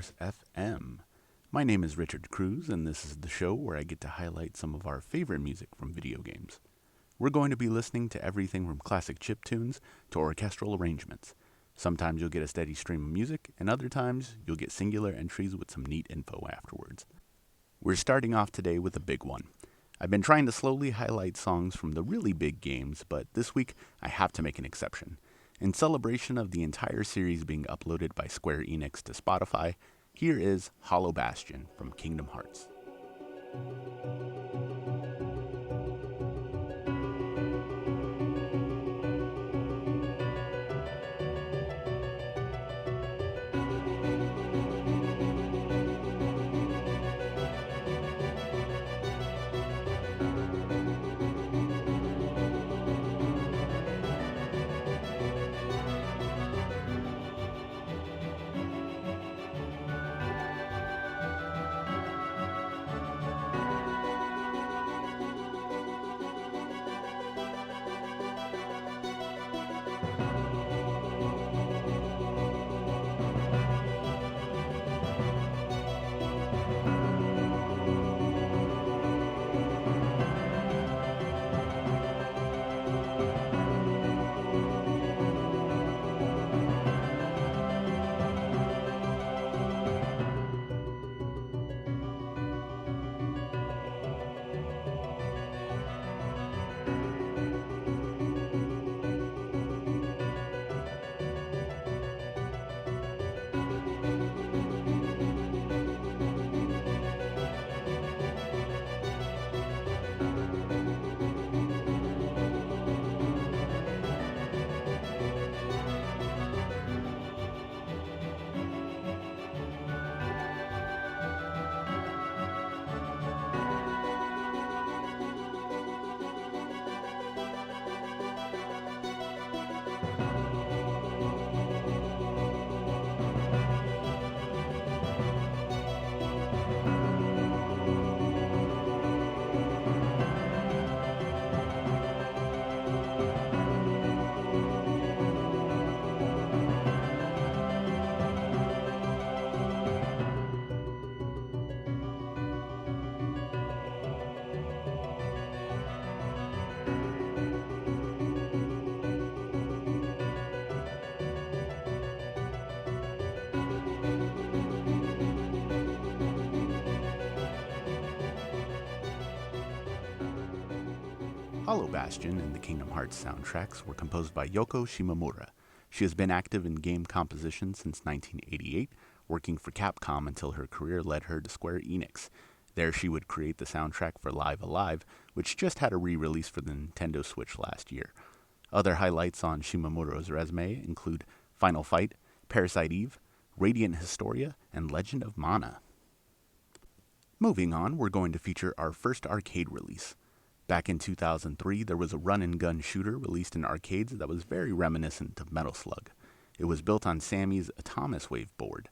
Discourse FM. My name is Richard Cruz, and this is the show where I get to highlight some of our favorite music from video games. We're going to be listening to everything from classic chiptunes to orchestral arrangements. Sometimes you'll get a steady stream of music, and other times you'll get singular entries with some neat info afterwards. We're starting off today with a big one. I've been trying to slowly highlight songs from the really big games, but this week I have to make an exception. In celebration of the entire series being uploaded by Square Enix to Spotify, here is Hollow Bastion from Kingdom Hearts. Hollow Bastion and the Kingdom Hearts soundtracks were composed by Yoko Shimamura. She has been active in game composition since 1988, working for Capcom until her career led her to Square Enix. There she would create the soundtrack for Live Alive, which just had a re-release for the Nintendo Switch last year. Other highlights on Shimamura's resume include Final Fight, Parasite Eve, Radiant Historia, and Legend of Mana. Moving on, we're going to feature our first arcade release. Back in 2003, there was a run-and-gun shooter released in arcades that was very reminiscent of Metal Slug. It was built on Sammy's Atomiswave board.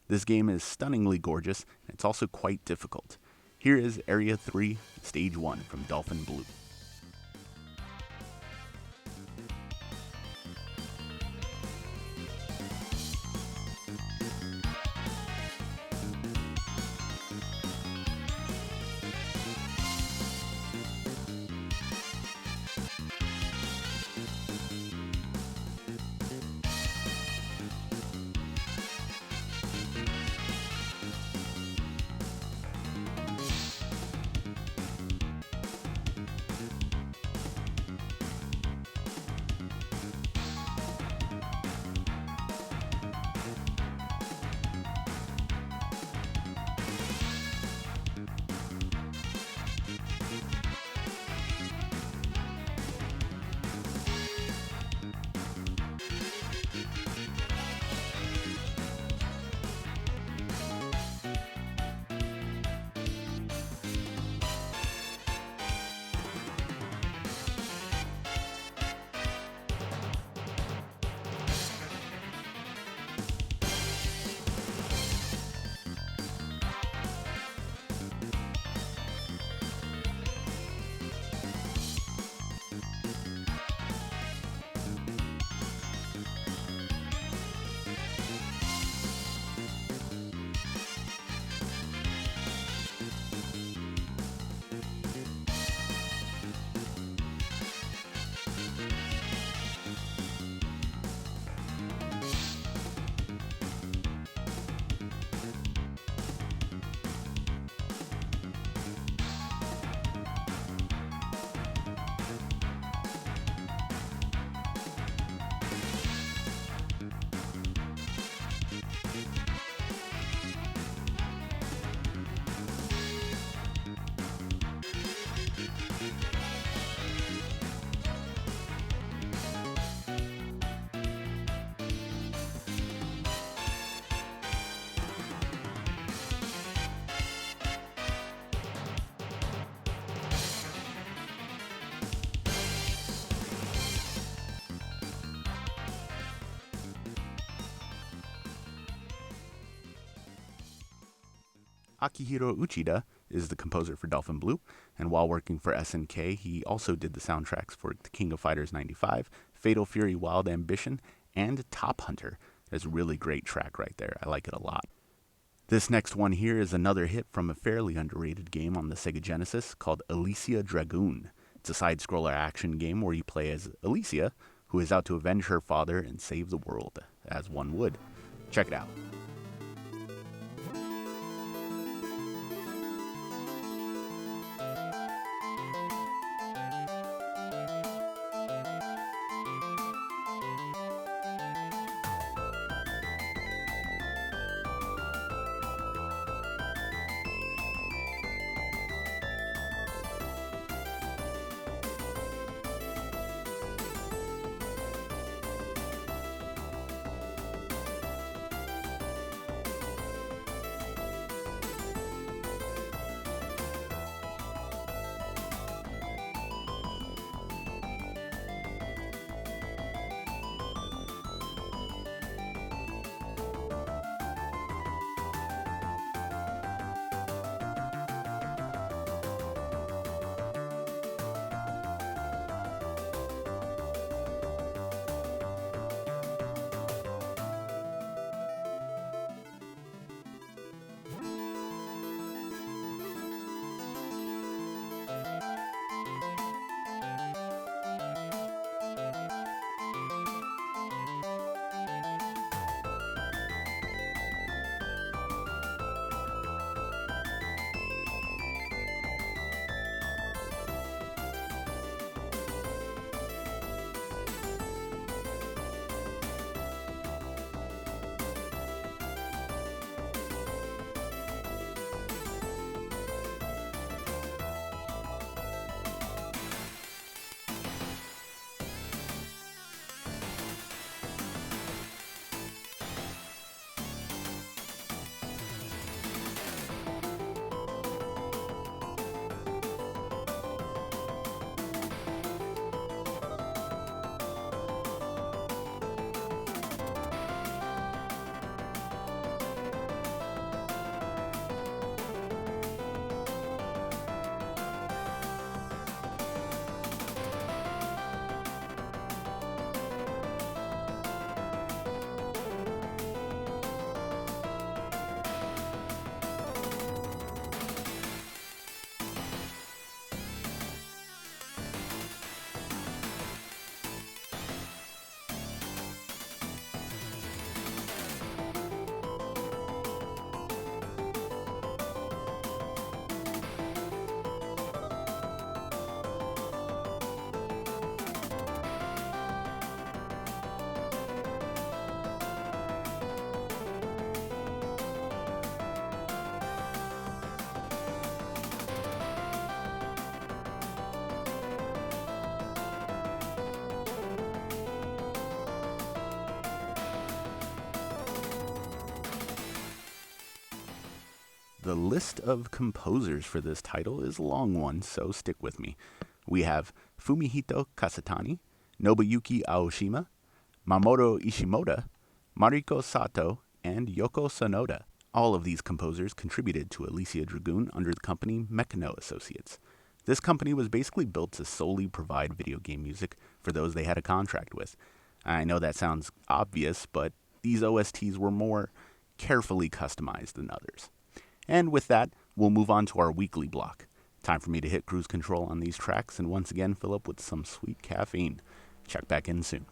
This game is stunningly gorgeous, and it's also quite difficult. Here is Area 3, Stage 1 from Dolphin Blue. Akihiro Uchida is the composer for Dolphin Blue, and while working for SNK, he also did the soundtracks for The King of Fighters 95, Fatal Fury Wild Ambition, and Top Hunter. There's a really great track right there. I like it a lot. This next one here is another hit from a fairly underrated game on the Sega Genesis called Alisia Dragoon. It's a side-scroller action game where you play as Alisia, who is out to avenge her father and save the world, as one would. Check it out. The list of composers for this title is a long one, so stick with me. We have Fumihito Kasatani, Nobuyuki Aoshima, Mamoru Ishimoto, Mariko Sato, and Yoko Sonoda. All of these composers contributed to Alisia Dragoon under the company Mecano Associates. This company was basically built to solely provide video game music for those they had a contract with. I know that sounds obvious, but these OSTs were more carefully customized than others. And with that, we'll move on to our weekly block. Time for me to hit cruise control on these tracks and once again fill up with some sweet caffeine. Check back in soon.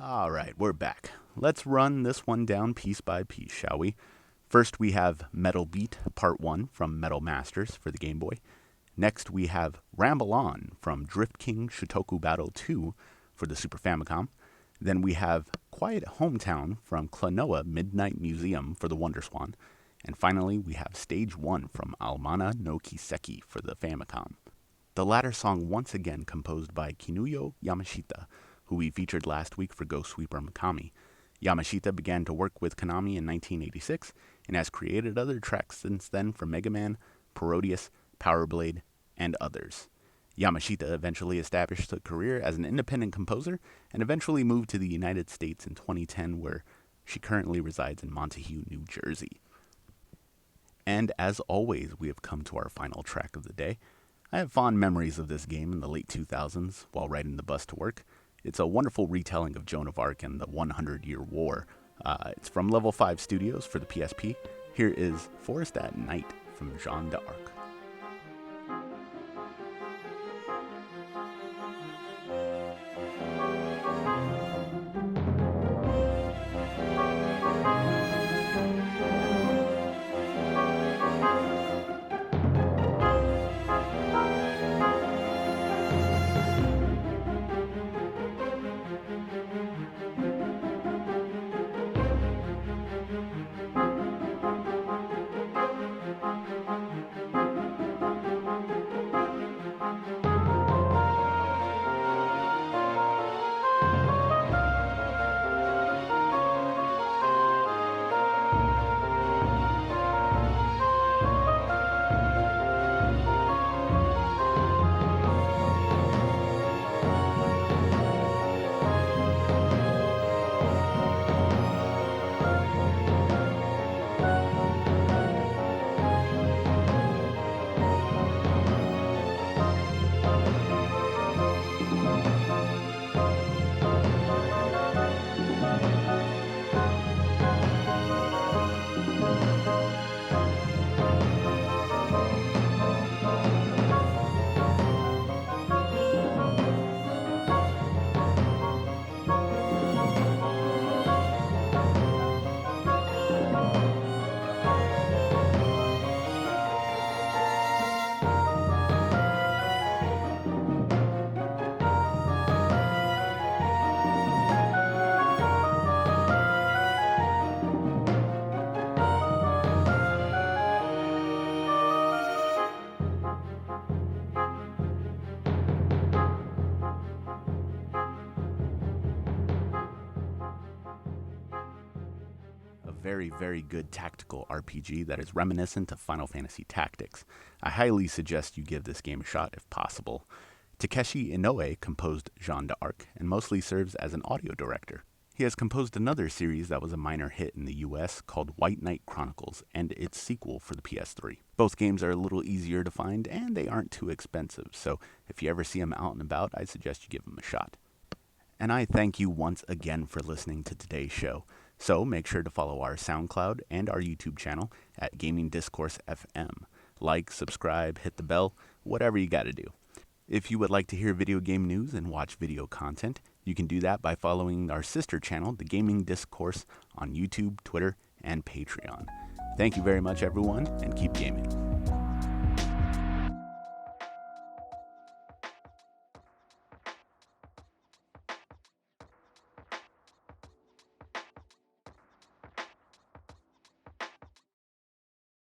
All right, we're back. Let's run this one down piece by piece, shall we? First, we have Metal Beat Part 1 from Metal Masters for the Game Boy. Next, we have Ramble On from Drift King Shutokou Battle 2 for the Super Famicom. Then we have Quiet Hometown from Klonoa Midnight Museum for the WonderSwan. And finally, we have Stage 1 from Almana no Kiseki for the Famicom. the latter song once again composed by Kinuyo Yamashita, who we featured last week for Ghost Sweeper Mikami. Yamashita began to work with Konami in 1986 and has created other tracks since then for Mega Man, Parodius, Power Blade, and others. Yamashita eventually established a career as an independent composer and eventually moved to the United States in 2010, where she currently resides in Montague, New Jersey. And as always, we have come to our final track of the day. I have fond memories of this game in the late 2000s while riding the bus to work. It's a wonderful retelling of Joan of Arc and the 100-Year War. It's from Level 5 Studios for the PSP. Here is Forest at Night from Jeanne d'Arc. Very good tactical RPG that is reminiscent of Final Fantasy Tactics. I highly suggest you give this game a shot if possible. Takeshi Inoue composed Jeanne d'Arc and mostly serves as an audio director. He has composed another series that was a minor hit in the US called White Knight Chronicles and its sequel for the PS3. Both games are a little easier to find and they aren't too expensive, so if you ever see them out and about, I suggest you give them a shot. And I thank you once again for listening to today's show. So make sure to follow our SoundCloud and our YouTube channel at Gaming Discourse FM. Like, subscribe, hit the bell, whatever you gotta do. If you would like to hear video game news and watch video content, you can do that by following our sister channel, the Gaming Discourse, on YouTube, Twitter, and Patreon. Thank you very much, everyone, and keep gaming.